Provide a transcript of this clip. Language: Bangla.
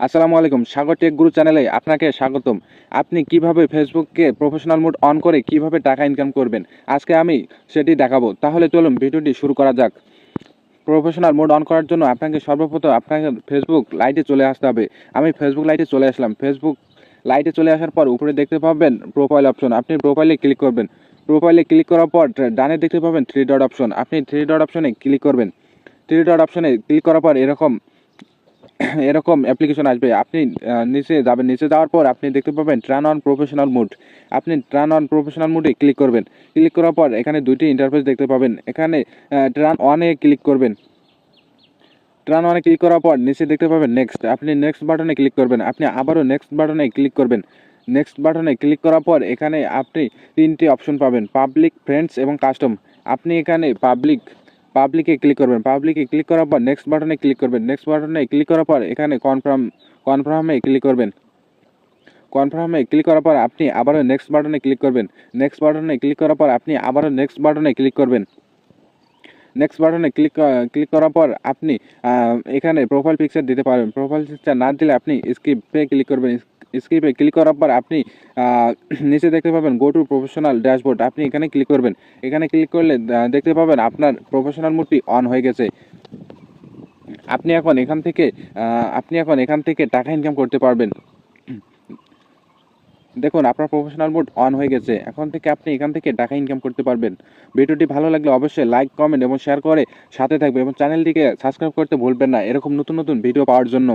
আসসালামু আলাইকুম, সাগর টেক গুরু চ্যানেলে আপনাকে স্বাগতম। আপনি কিভাবে ফেসবুককে প্রফেশনাল মোড অন করে কিভাবে টাকা ইনকাম করবেন, আজকে আমি সেটি দেখাবো। তাহলে চলুন ভিডিওটি শুরু করা যাক। প্রফেশনাল মোড অন করার জন্য আপনাকে সর্বপ্রথম আপনাকে ফেসবুক লাইটে চলে আসতে হবে। আমি ফেসবুক লাইটে চলে আসলাম। ফেসবুক লাইটে চলে আসার পর উপরে দেখতে পাবেন প্রোফাইল অপশন, আপনি প্রোফাইলে ক্লিক করবেন। প্রোফাইলে ক্লিক করার পর ডানে দেখতে পাবেন থ্রি ডট অপশন, আপনি থ্রি ডট অপশনে ক্লিক করবেন। থ্রি ডট অপশনে ক্লিক করার পর এরকম এরকম অ্যাপ্লিকেশন আসবে। আপনি নিচে যাবেন, নিচে যাওয়ার পর আপনি দেখতে পাবেন টার্ন অন প্রফেশনাল মুড। আপনি টার্ন অন প্রফেশনাল মুডে ক্লিক করবেন। ক্লিক করার পর এখানে দুইটি ইন্টারফেস দেখতে পাবেন। এখানে টার্ন অনে ক্লিক করবেন। টার্ন অনে ক্লিক করার পর নিচে দেখতে পাবেন নেক্সট, আপনি নেক্সট বাটনে ক্লিক করবেন। আপনি আবারও নেক্সট বাটনে ক্লিক করবেন। নেক্সট বাটনে ক্লিক করার পর এখানে আপনি তিনটি অপশন পাবেন, পাবলিক, ফ্রেন্ডস এবং কাস্টম। আপনি এখানে পাবলিকে ক্লিক করবেন। পাবলিকে ক্লিক করার পর নেক্সট বাটনে ক্লিক করবেন। নেক্সট বাটনে ক্লিক করার পর এখানে কনফার্মে ক্লিক করবেন। কনফার্মে ক্লিক করার পর আপনি আবারও নেক্সট বাটনে ক্লিক করবেন। নেক্সট বাটনে ক্লিক করার পর আপনি আবারও নেক্সট বাটনে ক্লিক করবেন। নেক্সট বাটনে ক্লিক করার পর আপনি এখানে প্রোফাইল পিকচার দিতে পারবেন। প্রোফাইল পিকচার না দিলে আপনি স্কিপে ক্লিক করবেন। স্কিপে ক্লিক করার পর আপনি নিচে দেখতে পাবেন গো টু প্রফেশনাল ড্যাশবোর্ড, আপনি এখানে ক্লিক করবেন। এখানে ক্লিক করলে দেখতে পাবেন আপনার প্রফেশনাল মোডটি অন হয়ে গেছে। আপনি এখন এখান থেকে টাকা ইনকাম করতে পারবেন। দেখুন, আপনার প্রফেশনাল মোড অন হয়ে গেছে। এখন থেকে আপনি এখান থেকে টাকা ইনকাম করতে পারবেন। ভিডিওটি ভালো লাগলে অবশ্যই লাইক, কমেন্ট এবং শেয়ার করে সাথে থাকবেন এবং চ্যানেলটিকে সাবস্ক্রাইব করতে ভুলবেন না এরকম নতুন নতুন ভিডিও পাওয়ার জন্য।